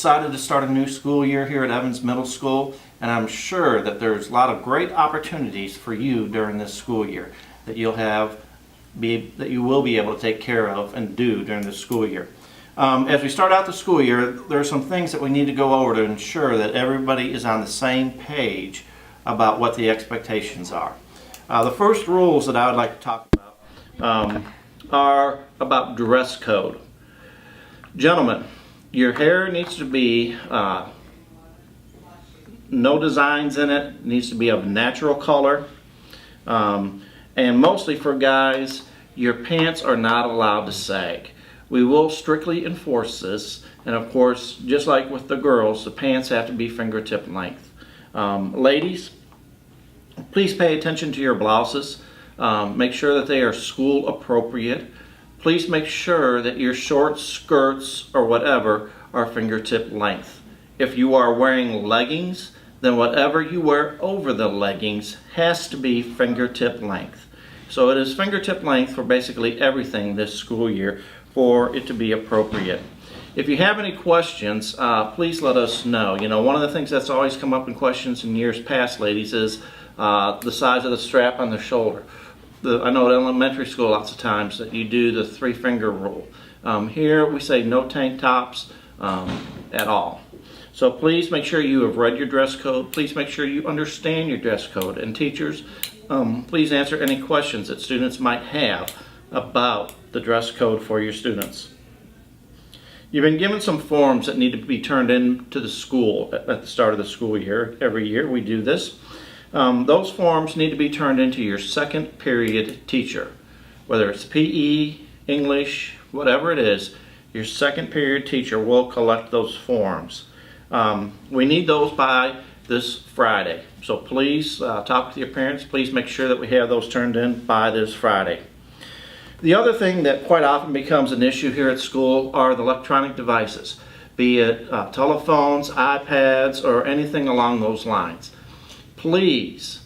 excited to start a new school year here at Evans Middle School, and I'm sure that there's a lot of great opportunities for you during this school year that you will be able to take care of and do during the school year. As we start out the school year, there are some things that we need to go over to ensure that everybody is on the same page about what the expectations are. The first rules that I would like to talk about are about dress code. Gentlemen, your hair needs to be no designs in it. It needs to be of natural color. And mostly for guys, your pants are not allowed to sag. We will strictly enforce this, and of course, just like with the girls, the pants have to be fingertip length. Ladies, please pay attention to your blouses. Make sure that they are school appropriate. Please make sure that your shorts, skirts, or whatever are fingertip length. If you are wearing leggings, then whatever you wear over the leggings has to be fingertip length. So it is fingertip length for basically everything this school year for it to be appropriate. If you have any questions, please let us know. You know, one of the things that's always come up in questions in years past, ladies, is the size of the strap on the shoulder. I know at elementary school lots of times that you do the 3-finger rule. Here we say no tank tops at all. So please make sure you have read your dress code. Please make sure you understand your dress code. And teachers, please answer any questions that students might have about the dress code for your students. You've been given some forms that need to be turned in to the school at the start of the school year. Every year we do this. Those forms need to be turned into your second period teacher. Whether it's PE, English, whatever it is, your second period teacher will collect those forms. We need those by this Friday. So please talk with your parents. Please make sure that we have those turned in by this Friday. The other thing that quite often becomes an issue here at school are the electronic devices, be it telephones, iPads, or anything along those lines. Please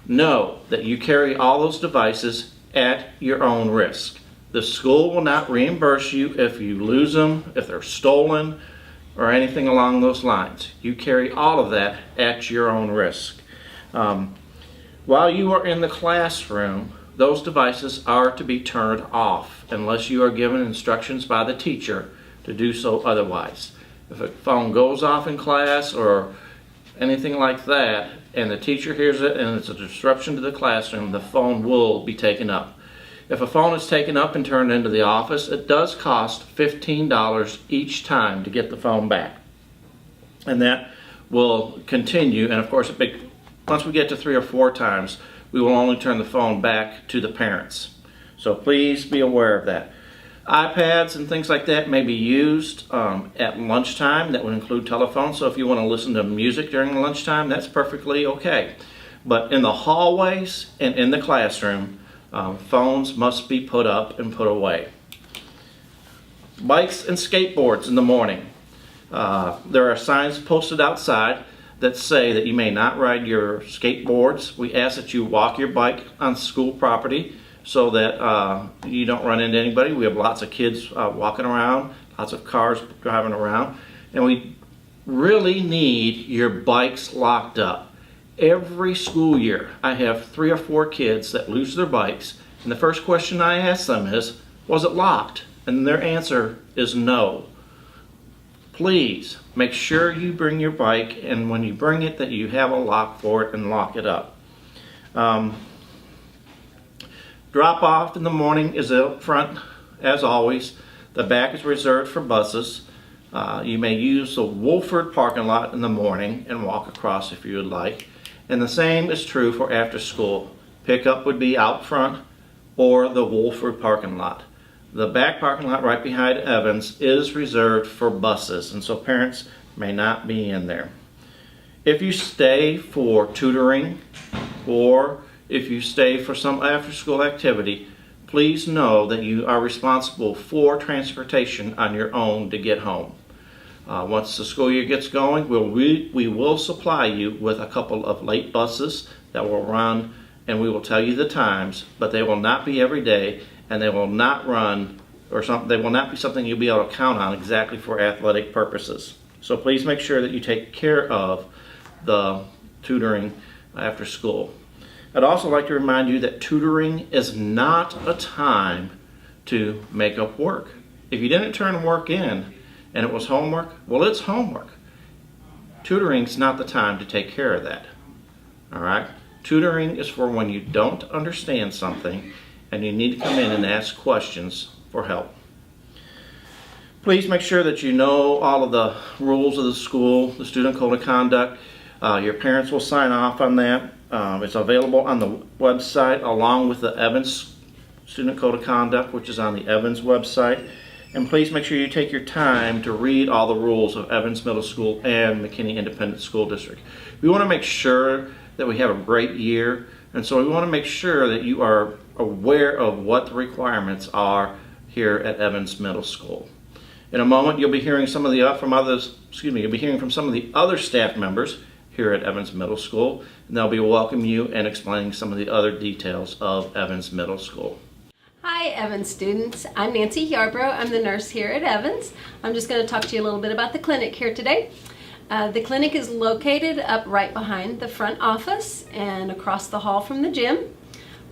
know that you carry all those devices at your own risk. The school will not reimburse you if you lose them, if they're stolen, or anything along those lines. You carry all of that at your own risk. While you are in the classroom, those devices are to be turned off unless you are given instructions by the teacher to do so otherwise. If a phone goes off in class or anything like that, and the teacher hears it and it's a disruption to the classroom, the phone will be taken up. If a phone is taken up and turned into the office, it does cost $15 each time to get the phone back. And that will continue, and of course, once we get to 3 or 4 times, we will only turn the phone back to the parents. So please be aware of that. iPads and things like that may be used at lunchtime. That would include telephones. So if you want to listen to music during lunchtime, that's perfectly okay. But in the hallways and in the classroom, phones must be put up and put away. Bikes and skateboards in the morning. There are signs posted outside that say that you may not ride your skateboards. We ask that you walk your bike on school property so that you don't run into anybody. We have lots of kids walking around, lots of cars driving around, and we really need your bikes locked up. Every school year, I have 3 or 4 kids that lose their bikes, and the first question I ask them is, was it locked? And their answer is no. Please make sure you bring your bike, and when you bring it, that you have a lock for it and lock it up. Drop off in the morning is up front, as always. The back is reserved for buses. You may use the Wolford parking lot in the morning and walk across if you would like. And the same is true for after school. Pickup would be out front or the Wolford parking lot. The back parking lot right behind Evans is reserved for buses, and so parents may not be in there. If you stay for tutoring or if you stay for some after-school activity, please know that you are responsible for transportation on your own to get home. Once the school year gets going, we will supply you with a couple of late buses that will run, and we will tell you the times, but they will not be every day, and they will not run, or they will not be something you'll be able to count on exactly for athletic purposes. So please make sure that you take care of the tutoring after school. I'd also like to remind you that tutoring is not a time to make up work. If you didn't turn work in and it was homework, well, it's homework. Tutoring's not the time to take care of that. All right? Tutoring is for when you don't understand something and you need to come in and ask questions for help. Please make sure that you know all of the rules of the school, the student code of conduct. Your parents will sign off on that. It's available on the website along with the Evans Student Code of Conduct, which is on the Evans website. And please make sure you take your time to read all the rules of Evans Middle School and McKinney Independent School District. We want to make sure that we have a great year, and so we want to make sure that you are aware of what the requirements are here at Evans Middle School. In a moment, you'll be hearing some of the you'll be hearing from some of the other staff members here at Evans Middle School, and they'll be welcoming you and explaining some of the other details of Evans Middle School. Hi Evans students, I'm Nancy Yarbrough. I'm the nurse here at Evans. I'm just going to talk to you a little bit about the clinic here today. The clinic is located up right behind the front office and across the hall from the gym.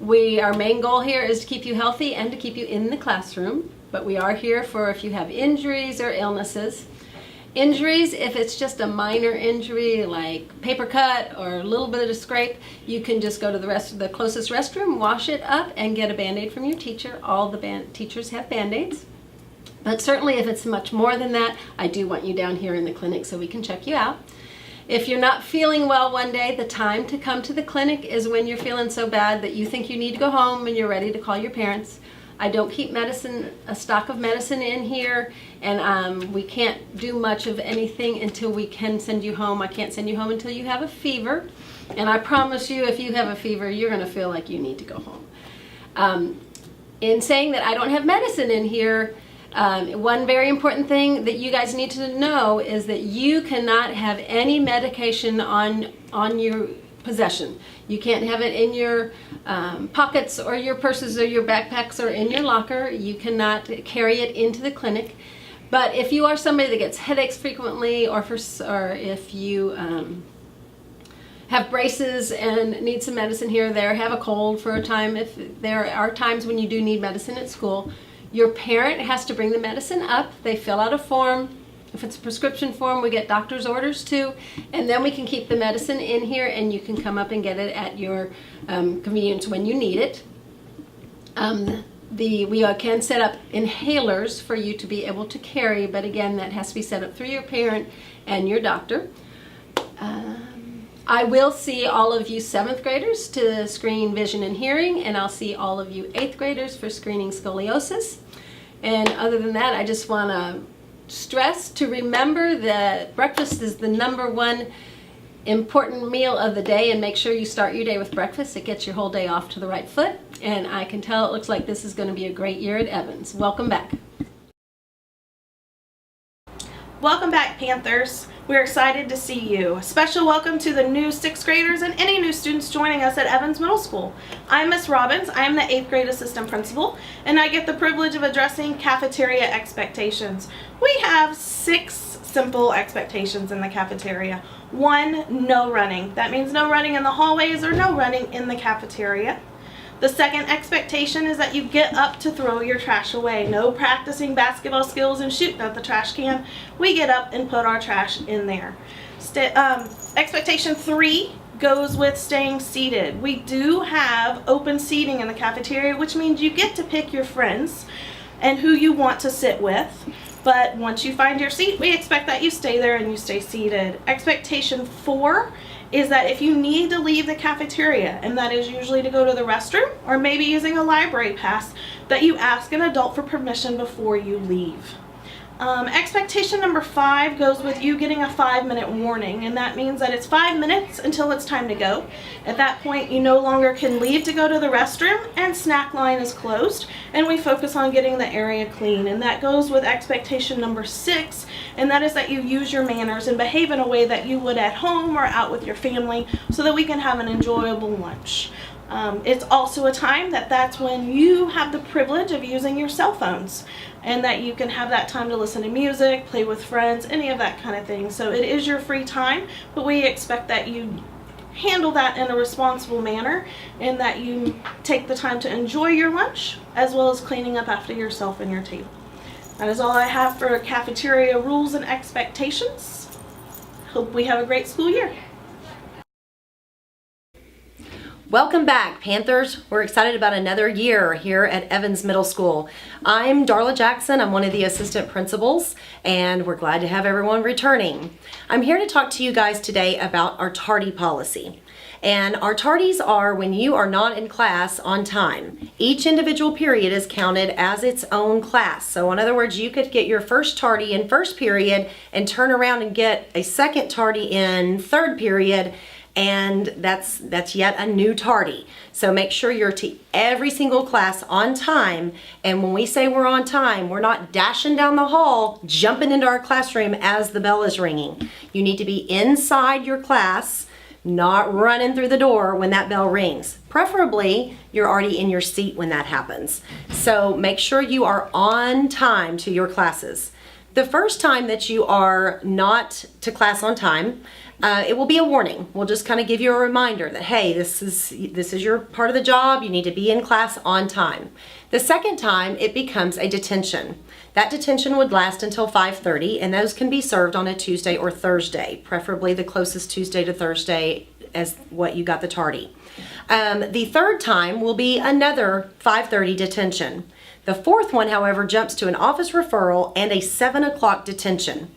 Our main goal here is to keep you healthy and to keep you in the classroom, but we are here for if you have injuries or illnesses. Injuries, if it's just a minor injury like paper cut or a little bit of a scrape, you can just go to the closest restroom, wash it up, and get a Band-Aid from your teacher. All the teachers have Band-Aids. But certainly if it's much more than that, I do want you down here in the clinic so we can check you out. If you're not feeling well one day, the time to come to the clinic is when you're feeling so bad that you think you need to go home and you're ready to call your parents. I don't keep a stock of medicine in here, and we can't do much of anything until we can send you home. I can't send you home until you have a fever, and I promise you if you have a fever, you're going to feel like you need to go home. In saying that I don't have medicine in here, one very important thing that you guys need to know is that you cannot have any medication on your possession. You can't have it in your pockets or your purses or your backpacks or in your locker. You cannot carry it into the clinic. But if you are somebody that gets headaches frequently, or if you have braces and need some medicine here or there, have a cold for a time, if there are times when you do need medicine at school, your parent has to bring the medicine up. They fill out a form. If it's a prescription form, we get doctor's orders too, and then we can keep the medicine in here and you can come up and get it at your convenience when you need it. We can set up inhalers for you to be able to carry, but again, that has to be set up through your parent and your doctor. I will see all of you 7th graders to screen vision and hearing, and I'll see all of you 8th graders for screening scoliosis. And other than that, I just want to stress to remember that breakfast is the #1 important meal of the day, and make sure you start your day with breakfast. It gets your whole day off to the right foot, and I can tell it looks like this is going to be a great year at Evans. Welcome back. Welcome back, Panthers. We're excited to see you. A special welcome to the new 6th graders and any new students joining us at Evans Middle School. I'm Miss Robbins. I am the 8th grade assistant principal, and I get the privilege of addressing cafeteria expectations. We have 6 simple expectations in the cafeteria. 1, no running. That means no running in the hallways or no running in the cafeteria. The second expectation is that you get up to throw your trash away. No practicing basketball skills and shooting at the trash can. We get up and put our trash in there. Expectation 3 goes with staying seated. We do have open seating in the cafeteria, which means you get to pick your friends and who you want to sit with. But once you find your seat, we expect that you stay there and you stay seated. Expectation 4 is that if you need to leave the cafeteria, and that is usually to go to the restroom or maybe using a library pass, that you ask an adult for permission before you leave. Expectation number 5 goes with you getting a 5-minute warning, and that means that it's 5 minutes until it's time to go. At that point, you no longer can leave to go to the restroom, and snack line is closed, and we focus on getting the area clean. And that goes with expectation number 6, and that is that you use your manners and behave in a way that you would at home or out with your family so that we can have an enjoyable lunch. It's also a time that's when you have the privilege of using your cell phones, and that you can have that time to listen to music, play with friends, any of that kind of thing. So it is your free time, but we expect that you handle that in a responsible manner, and that you take the time to enjoy your lunch as well as cleaning up after yourself and your table. That is all I have for cafeteria rules and expectations. Hope we have a great school year. Welcome back, Panthers. We're excited about another year here at Evans Middle School. I'm Darla Jackson. I'm one of the assistant principals, and we're glad to have everyone returning. I'm here to talk to you guys today about our tardy policy. And our tardies are when you are not in class on time. Each individual period is counted as its own class. So in other words, you could get your first tardy in first period and turn around and get a second tardy in third period, and that's yet a new tardy. So make sure you're to every single class on time. And when we say we're on time, we're not dashing down the hall, jumping into our classroom as the bell is ringing. You need to be inside your class, not running through the door when that bell rings. Preferably, you're already in your seat when that happens. So make sure you are on time to your classes. The first time that you are not to class on time, it will be a warning. We'll just kind of give you a reminder that, hey, this is your part of the job. You need to be in class on time. The second time, it becomes a detention. That detention would last until 5:30, and those can be served on a Tuesday or Thursday, preferably the closest Tuesday to Thursday as what you got the tardy. The third time will be another 5:30 detention. The fourth one, however, jumps to an office referral and a 7 o'clock detention.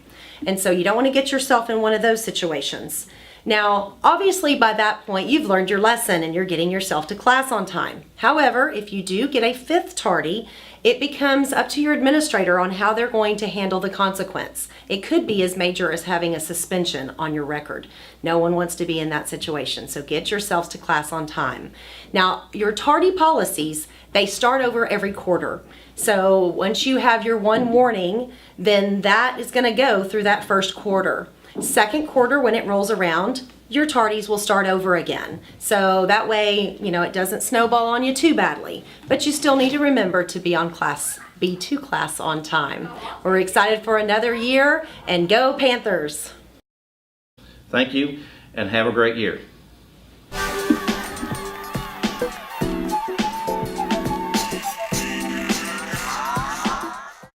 And so you don't want to get yourself in one of those situations. Now, obviously by that point, you've learned your lesson and you're getting yourself to class on time. However, if you do get a fifth tardy, it becomes up to your administrator on how they're going to handle the consequence. It could be as major as having a suspension on your record. No one wants to be in that situation, so get yourselves to class on time. Now, your tardy policies, they start over every quarter. So once you have your one warning, then that is going to go through that first quarter. Second quarter, when it rolls around, your tardies will start over again. So that way, it doesn't snowball on you too badly. But you still need to remember to be to class on time. We're excited for another year, and go Panthers! Thank you, and have a great year.